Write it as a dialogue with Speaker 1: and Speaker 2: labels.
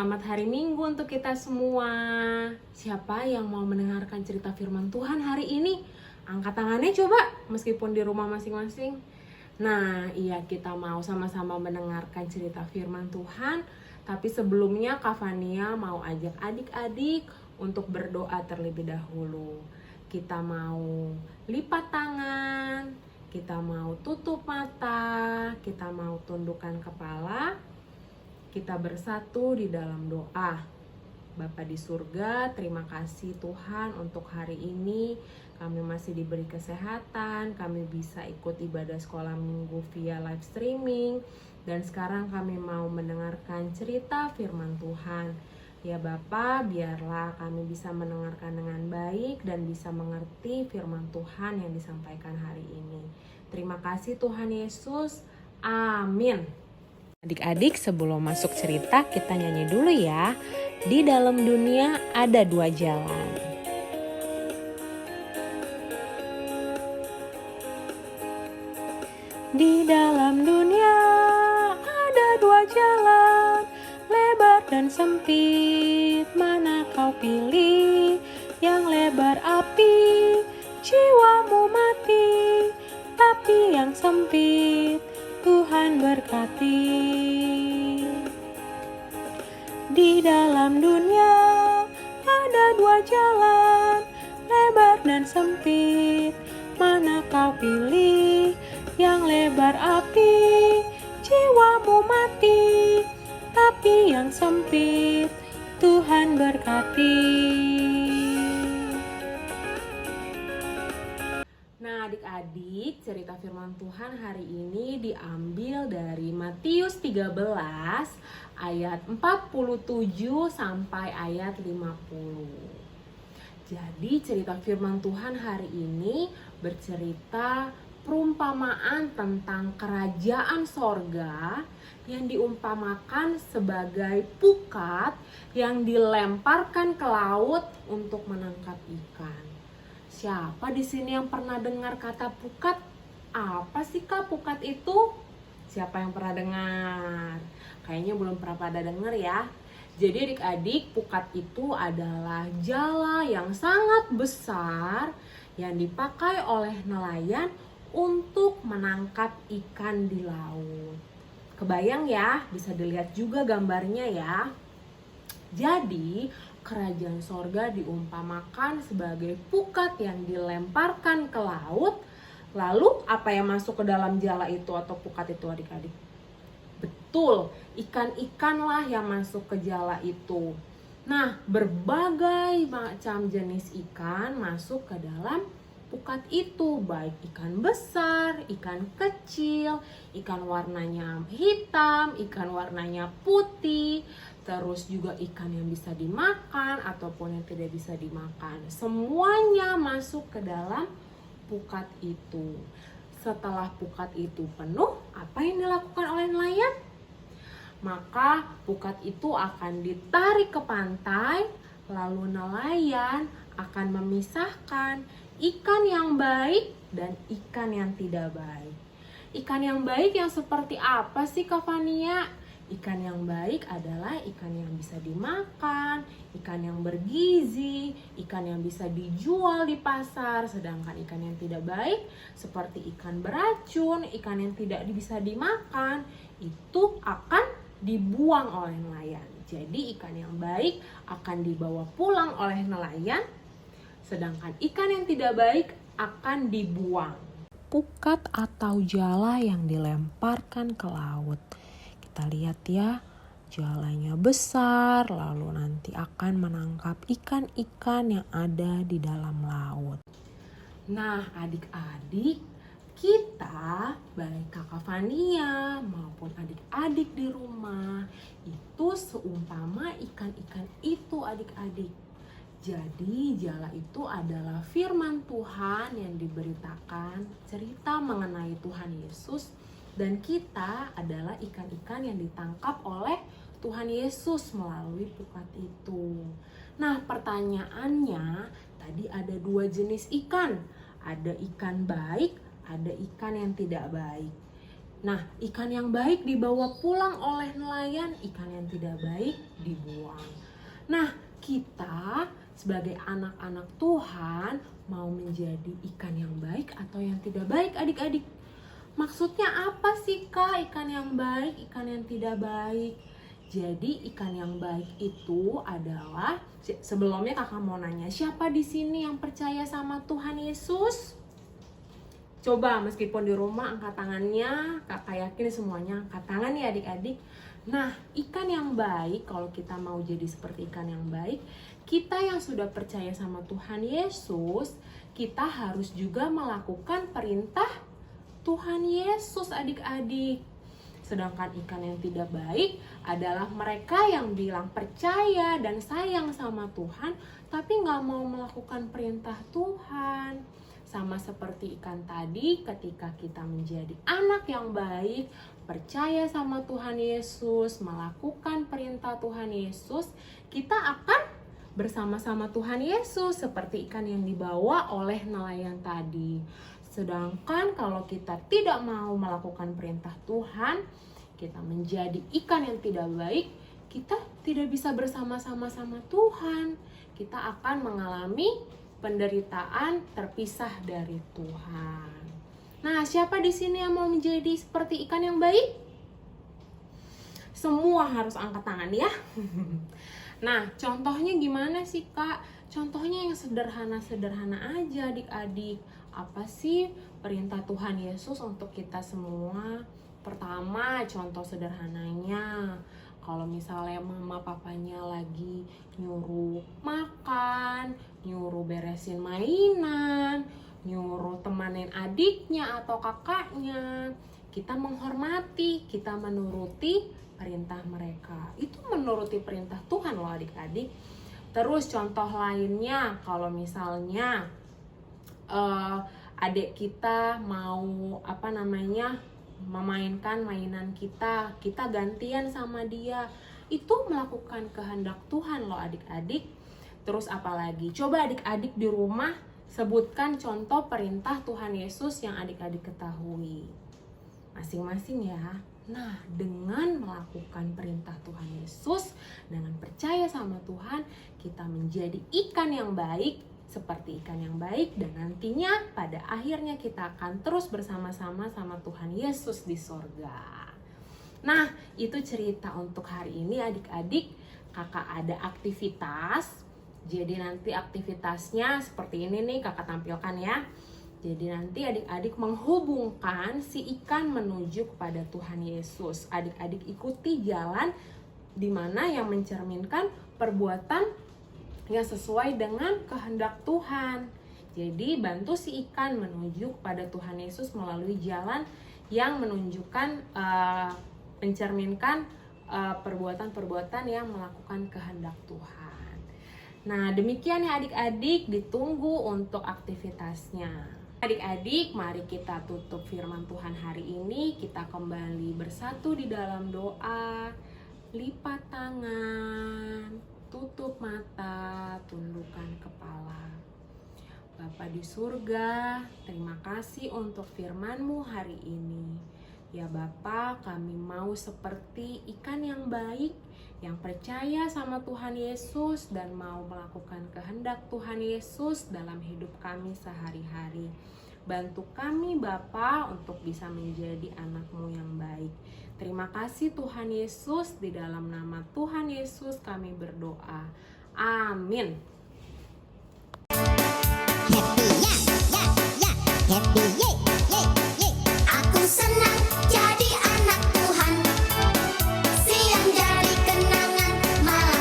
Speaker 1: Selamat hari Minggu untuk kita semua. Siapa yang mau mendengarkan cerita firman Tuhan hari ini? Angkat tangannya coba, meskipun di rumah masing-masing. Nah, iya, kita mau sama-sama mendengarkan cerita firman Tuhan. Tapi sebelumnya Kak Fania mau ajak adik-adik untuk berdoa terlebih dahulu. Kita mau lipat tangan, kita mau tutup mata, kita mau tundukkan kepala. Kita bersatu di dalam doa. Bapa di surga, terima kasih Tuhan untuk hari ini. Kami masih diberi kesehatan, kami bisa ikut ibadah sekolah minggu via live streaming. Dan sekarang kami mau mendengarkan cerita firman Tuhan. Ya Bapa, biarlah kami bisa mendengarkan dengan baik dan bisa mengerti firman Tuhan yang disampaikan hari ini. Terima kasih Tuhan Yesus. Amin. Adik-adik, sebelum masuk cerita kita nyanyi dulu ya. Di dalam dunia ada dua jalan. Di dalam dunia ada dua jalan, lebar dan sempit, mana kau pilih? Yang lebar api, jiwamu mati, tapi yang sempit Tuhan berkati. Di dalam dunia ada dua jalan, lebar dan sempit, mana kau pilih? Yang lebar api, jiwamu mati, tapi yang sempit Tuhan berkati. Nah adik-adik, cerita firman Tuhan hari ini diambil dari Matius 13 ayat 47 sampai ayat 50. Jadi cerita firman Tuhan hari ini bercerita perumpamaan tentang kerajaan sorga yang diumpamakan sebagai pukat yang dilemparkan ke laut untuk menangkap ikan. Siapa di sini yang pernah dengar kata pukat? Apa sih Kak pukat itu? Siapa yang pernah dengar? Kayaknya belum pernah pada dengar ya. Jadi adik-adik, pukat itu adalah jala yang sangat besar yang dipakai oleh nelayan untuk menangkap ikan di laut. Kebayang ya, bisa dilihat juga gambarnya ya. Jadi, kerajaan sorga diumpamakan sebagai pukat yang dilemparkan ke laut. Lalu apa yang masuk ke dalam jala itu atau pukat itu adik-adik? Betul, ikan-ikanlah yang masuk ke jala itu. Nah, berbagai macam jenis ikan masuk ke dalam pukat itu, baik ikan besar, ikan kecil, ikan warnanya hitam, ikan warnanya putih, terus juga ikan yang bisa dimakan ataupun yang tidak bisa dimakan. Semuanya masuk ke dalam pukat itu. Setelah pukat itu penuh, apa yang dilakukan oleh nelayan? Maka pukat itu akan ditarik ke pantai, lalu nelayan akan memisahkan ikan yang baik dan ikan yang tidak baik. Ikan yang baik yang seperti apa sih Kak Fania? Ikan yang baik adalah ikan yang bisa dimakan, ikan yang bergizi, ikan yang bisa dijual di pasar. Sedangkan ikan yang tidak baik seperti ikan beracun, ikan yang tidak bisa dimakan, itu akan dibuang oleh nelayan. Jadi ikan yang baik akan dibawa pulang oleh nelayan, sedangkan ikan yang tidak baik akan dibuang. Pukat atau jala yang dilemparkan ke laut. Kita lihat ya, jalanya besar, lalu nanti akan menangkap ikan-ikan yang ada di dalam laut. Nah adik-adik, kita baik Kakak Fania maupun adik-adik di rumah itu seumpama ikan-ikan itu adik-adik. Jadi jala itu adalah firman Tuhan yang diberitakan, cerita mengenai Tuhan Yesus, dan kita adalah ikan-ikan yang ditangkap oleh Tuhan Yesus melalui pukat itu. Nah pertanyaannya, tadi ada dua jenis ikan. Ada ikan baik, ada ikan yang tidak baik. Nah, ikan yang baik dibawa pulang oleh nelayan, ikan yang tidak baik dibuang. Nah, kita sebagai anak-anak Tuhan mau menjadi ikan yang baik atau yang tidak baik, adik-adik? Maksudnya apa sih, Kak, ikan yang baik, ikan yang tidak baik? Jadi ikan yang baik itu adalah, sebelumnya kakak mau nanya, siapa di sini yang percaya sama Tuhan Yesus? Coba meskipun di rumah angkat tangannya, kakak yakin semuanya angkat tangan ya adik-adik. Nah, ikan yang baik, kalau kita mau jadi seperti ikan yang baik, kita yang sudah percaya sama Tuhan Yesus, kita harus juga melakukan perintah Tuhan Yesus, adik-adik. Sedangkan ikan yang tidak baik adalah mereka yang bilang percaya dan sayang sama Tuhan, tapi nggak mau melakukan perintah Tuhan. Sama seperti ikan tadi, ketika kita menjadi anak yang baik, percaya sama Tuhan Yesus, melakukan perintah Tuhan Yesus, kita akan bersama-sama Tuhan Yesus seperti ikan yang dibawa oleh nelayan tadi. Sedangkan kalau kita tidak mau melakukan perintah Tuhan, kita menjadi ikan yang tidak baik, kita tidak bisa bersama-sama sama Tuhan. Kita akan mengalami penderitaan terpisah dari Tuhan. Nah, siapa di sini yang mau menjadi seperti ikan yang baik? Semua harus angkat tangan ya. Nah, contohnya gimana sih, Kak? Contohnya yang sederhana-sederhana aja, adik-adik. Apa sih perintah Tuhan Yesus untuk kita semua? Pertama, contoh sederhananya, kalau misalnya mama papanya lagi nyuruh makan, nyuruh beresin mainan, nyuruh temanin adiknya atau kakaknya, kita menghormati, kita menuruti perintah mereka. Itu menuruti perintah Tuhan loh adik-adik. Terus contoh lainnya, kalau misalnya adik kita mau memainkan mainan kita gantian sama dia, itu melakukan kehendak Tuhan loh adik-adik. Terus apalagi? Coba adik-adik di rumah sebutkan contoh perintah Tuhan Yesus yang adik-adik ketahui masing-masing ya. Nah, dengan melakukan perintah Tuhan Yesus, dengan percaya sama Tuhan, kita menjadi ikan yang baik, seperti ikan yang baik, dan nantinya pada akhirnya kita akan terus bersama-sama sama Tuhan Yesus di sorga. Nah, itu cerita untuk hari ini adik-adik. Kakak ada aktivitas, jadi nanti aktivitasnya seperti ini nih kakak tampilkan ya. Jadi nanti adik-adik menghubungkan si ikan menuju kepada Tuhan Yesus. Adik-adik ikuti jalan di mana yang mencerminkan perbuatan yang sesuai dengan kehendak Tuhan. Jadi bantu si ikan menuju kepada Tuhan Yesus melalui jalan yang menunjukkan, mencerminkan perbuatan-perbuatan yang melakukan kehendak Tuhan. Nah, demikian ya adik-adik, ditunggu untuk aktivitasnya. Adik-adik, mari kita tutup firman Tuhan hari ini. Kita kembali bersatu di dalam doa. Lipat tangan, tutup mata, tundukkan kepala. Bapa di surga, terima kasih untuk firman-Mu hari ini. Ya Bapa, kami mau seperti ikan yang baik, yang percaya sama Tuhan Yesus dan mau melakukan kehendak Tuhan Yesus dalam hidup kami sehari-hari. Bantu kami Bapa untuk bisa menjadi anak-Mu yang baik. Terima kasih Tuhan Yesus, di dalam nama Tuhan Yesus kami berdoa. Amin.
Speaker 2: Happy, yeah, yeah, yeah. Happy.